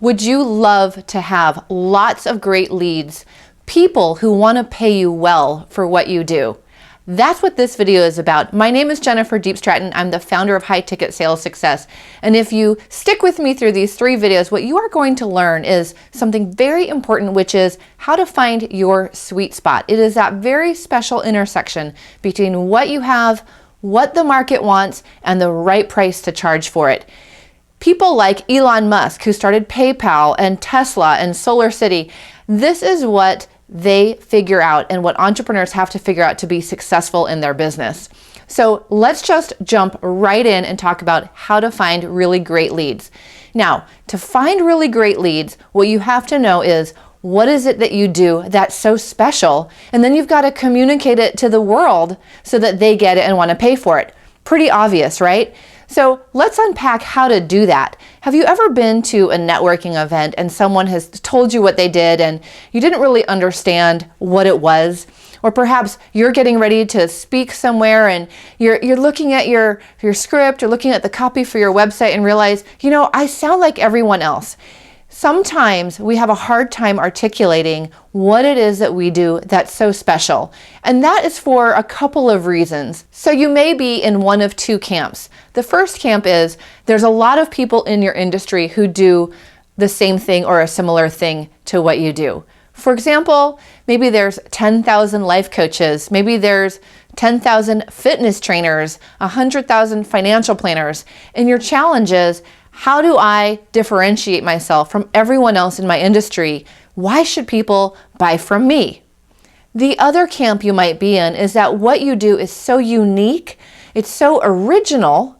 Would you love to have lots of great leads, people who want to pay you well for what you do? That's what this video is about. My name is Jennifer Diepstraten. I'm the founder of High Ticket Sales Success. And if you stick with me through these 3 videos, what you are going to learn is something very important, which is how to find your sweet spot. It is that very special intersection between what you have, what the market wants, and the right price to charge for it. People like Elon Musk, who started PayPal and Tesla and SolarCity, this is what they figure out and what entrepreneurs have to figure out to be successful in their business. So let's just jump right in and talk about how to find really great leads. Now, to find really great leads, what you have to know is, what is it that you do that's so special? And then you've got to communicate it to the world so that they get it and want to pay for it. Pretty obvious, right? So let's unpack how to do that. Have you ever been to a networking event and someone has told you what they did and you didn't really understand what it was? Or perhaps you're getting ready to speak somewhere and you're looking at your script, you're looking at the copy for your website and realize, I sound like everyone else. Sometimes we have a hard time articulating what it is that we do that's so special. And that is for a couple of reasons. So you may be in one of 2 camps. The first camp is there's a lot of people in your industry who do the same thing or a similar thing to what you do. For example, maybe there's 10,000 life coaches, maybe there's 10,000 fitness trainers, 100,000 financial planners, and your challenge is, how do I differentiate myself from everyone else in my industry? Why should people buy from me? The other camp you might be in is that what you do is so unique, it's so original,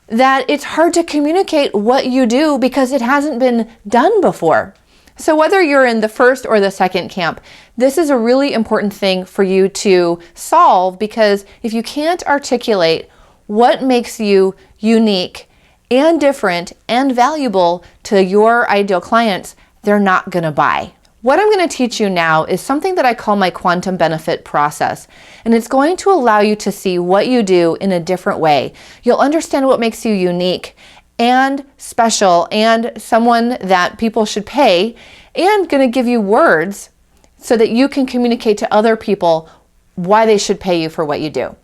that it's hard to communicate what you do because it hasn't been done before. So whether you're in the first or the second camp, this is a really important thing for you to solve, because if you can't articulate what makes you unique and different and valuable to your ideal clients, they're not going to buy. What I'm going to teach you now is something that I call my quantum benefit process, and it's going to allow you to see what you do in a different way. You'll understand what makes you unique and special and someone that people should pay, and going to give you words so that you can communicate to other people why they should pay you for what you do.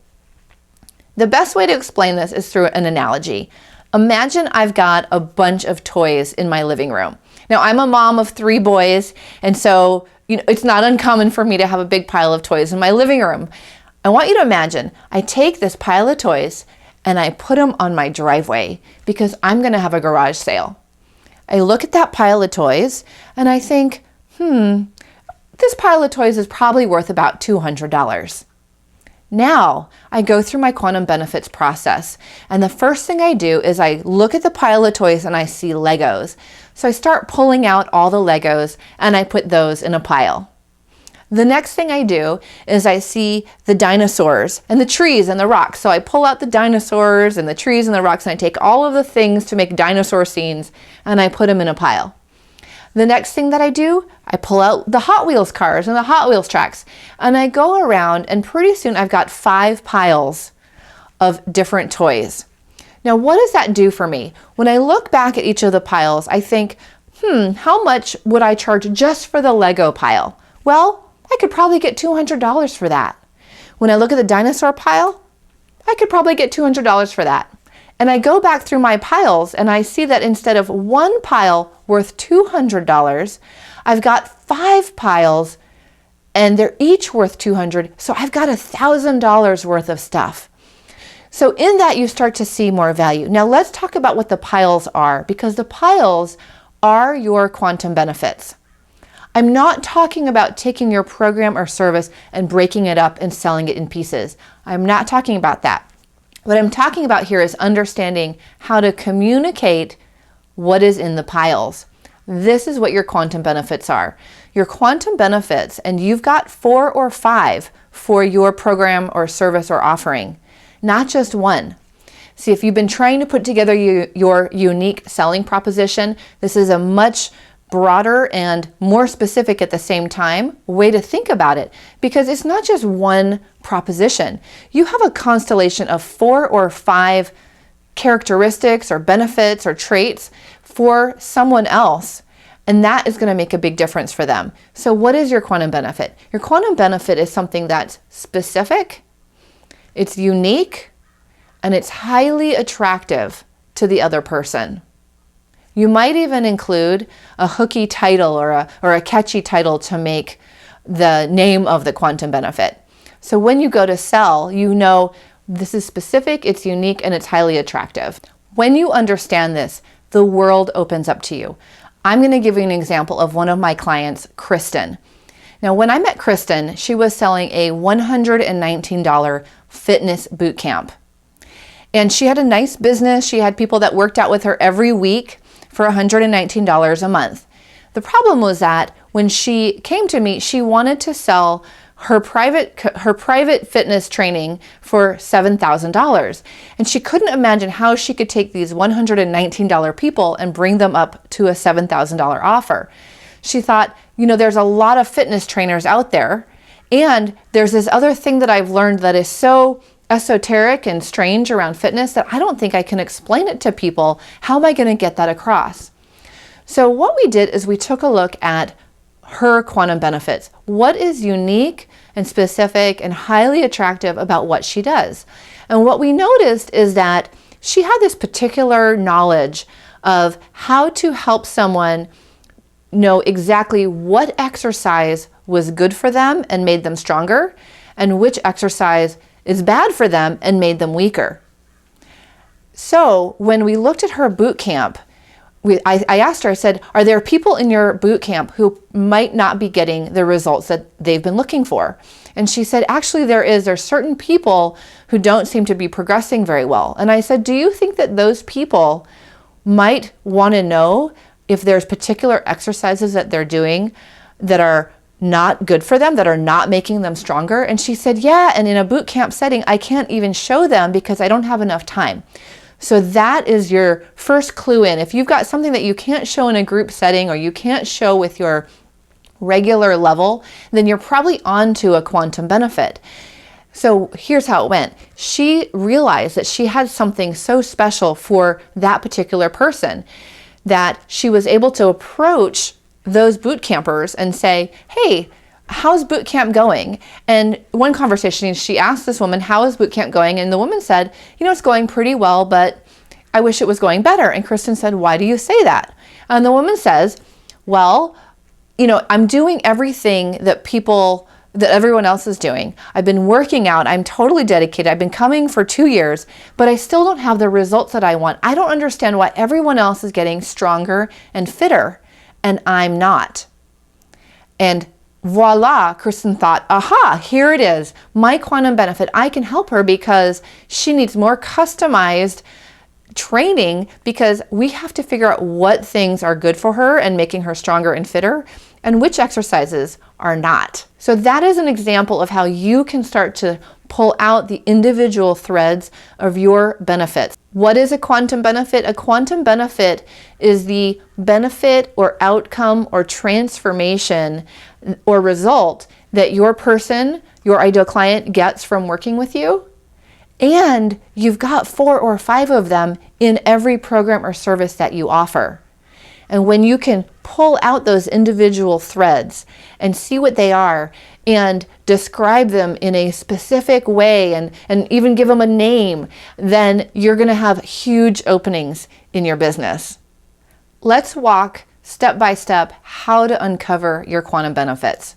The best way to explain this is through an analogy. Imagine I've got a bunch of toys in my living room. Now, I'm a mom of 3 boys, and so it's not uncommon for me to have a big pile of toys in my living room. I want you to imagine I take this pile of toys and I put them on my driveway because I'm going to have a garage sale. I look at that pile of toys and I think, this pile of toys is probably worth about $200. Now I go through my quantum benefits process, and the first thing I do is I look at the pile of toys and I see Legos. So I start pulling out all the Legos and I put those in a pile. The next thing I do is I see the dinosaurs and the trees and the rocks. So I pull out the dinosaurs and the trees and the rocks and I take all of the things to make dinosaur scenes and I put them in a pile. The next thing that I do, I pull out the Hot Wheels cars and the Hot Wheels tracks, and I go around, and pretty soon I've got 5 piles of different toys. Now, what does that do for me? When I look back at each of the piles, I think, how much would I charge just for the Lego pile? Well, I could probably get $200 for that. When I look at the dinosaur pile, I could probably get $200 for that. And I go back through my piles and I see that instead of 1 pile worth $200, I've got 5 piles and they're each worth $200. So I've got $1,000 worth of stuff. So in that, you start to see more value. Now let's talk about what the piles are, because the piles are your quantum benefits. I'm not talking about taking your program or service and breaking it up and selling it in pieces. I'm not talking about that. What I'm talking about here is understanding how to communicate what is in the piles. This is what your quantum benefits are. Your quantum benefits, and you've got 4 or 5 for your program or service or offering, not just 1. See, if you've been trying to put together your unique selling proposition, this is a much broader and more specific at the same time way to think about it, because it's not just one proposition. You have a constellation of 4 or 5 characteristics or benefits or traits for someone else. And that is going to make a big difference for them. So what is your quantum benefit? Your quantum benefit is something that's specific, it's unique, and it's highly attractive to the other person. You might even include a hooky title or a catchy title to make the name of the quantum benefit. So when you go to sell, you know this is specific, it's unique, and it's highly attractive. When you understand this, the world opens up to you. I'm going to give you an example of one of my clients, Kristen. Now, when I met Kristen, she was selling a $119 fitness boot camp. And she had a nice business. She had people that worked out with her every week for $119 a month. The problem was that when she came to me, she wanted to sell her private fitness training for $7,000. And she couldn't imagine how she could take these $119 people and bring them up to a $7,000 offer. She thought, there's a lot of fitness trainers out there, and there's this other thing that I've learned that is so esoteric and strange around fitness that I don't think I can explain it to people. How am I going to get that across? So what we did is we took a look at her quantum benefits. What is unique and specific and highly attractive about what she does? And what we noticed is that she had this particular knowledge of how to help someone know exactly what exercise was good for them and made them stronger, and which exercise is bad for them and made them weaker. So when we looked at her boot camp, I asked her, I said, are there people in your boot camp who might not be getting the results that they've been looking for? And she said, actually there's certain people who don't seem to be progressing very well. And I said, do you think that those people might want to know if there's particular exercises that they're doing that are not good for them, that are not making them stronger? And she said, yeah, and in a boot camp setting, I can't even show them because I don't have enough time. So that is your first clue in. If you've got something that you can't show in a group setting or you can't show with your regular level, then you're probably onto a quantum benefit. So here's how it went. She realized that she had something so special for that particular person that she was able to approach those boot campers and say, hey, how's boot camp going? And one conversation, she asked this woman, how is boot camp going? And the woman said, it's going pretty well, but I wish it was going better. And Kristen said, why do you say that? And the woman says, well, I'm doing everything that everyone else is doing. I've been working out. I'm totally dedicated. I've been coming for 2 years, but I still don't have the results that I want. I don't understand why everyone else is getting stronger and fitter and I'm not. And voila, Kristen thought, aha, here it is, my quantum benefit. I can help her because she needs more customized training, because we have to figure out what things are good for her and making her stronger and fitter and which exercises are not. So that is an example of how you can start to pull out the individual threads of your benefits. What is a quantum benefit? A quantum benefit is the benefit or outcome or transformation or result that your person, your ideal client, gets from working with you. And you've got 4 or 5 of them in every program or service that you offer. And when you can pull out those individual threads and see what they are and describe them in a specific way and even give them a name, then you're going to have huge openings in your business. Let's walk step by step how to uncover your quantum benefits.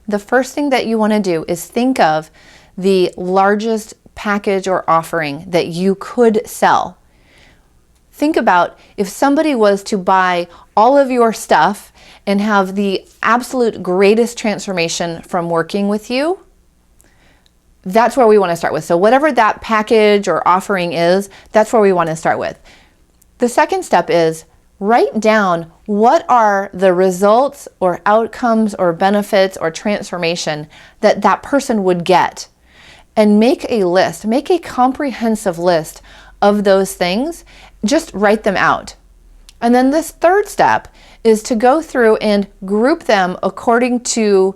The first thing that you want to do is think of the largest package or offering that you could sell. Think about if somebody was to buy all of your stuff and have the absolute greatest transformation from working with you. That's where we want to start with. So whatever that package or offering is, that's where we want to start with. The second step is write down what are the results or outcomes or benefits or transformation that that person would get, and make a list, make a comprehensive list of those things. Just write them out. And then this third step is to go through and group them according to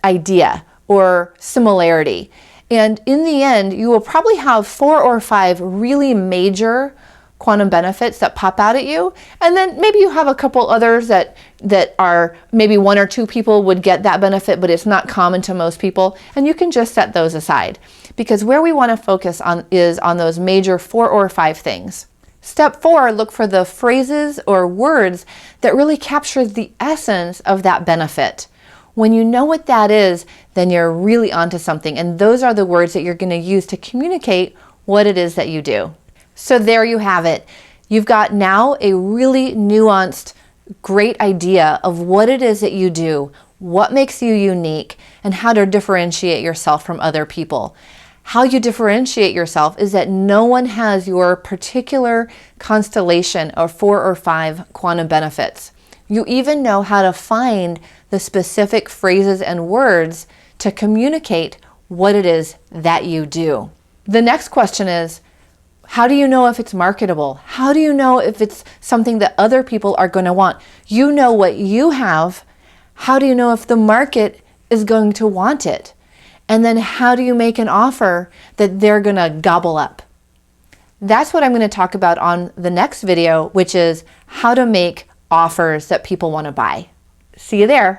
idea or similarity. And in the end, you will probably have 4 or 5 really major quantum benefits that pop out at you. And then maybe you have a couple others that are maybe 1 or 2 people would get that benefit, but it's not common to most people. And you can just set those aside, because where we want to focus on is on those major 4 or 5 things. Step 4, look for the phrases or words that really capture the essence of that benefit. When you know what that is, then you're really onto something. And those are the words that you're going to use to communicate what it is that you do. So there you have it. You've got now a really nuanced, great idea of what it is that you do, what makes you unique, and how to differentiate yourself from other people. How you differentiate yourself is that no one has your particular constellation of 4 or 5 quantum benefits. You even know how to find the specific phrases and words to communicate what it is that you do. The next question is, how do you know if it's marketable? How do you know if it's something that other people are going to want? You know what you have. How do you know if the market is going to want it? And then how do you make an offer that they're going to gobble up? That's what I'm going to talk about on the next video, which is how to make offers that people want to buy. See you there.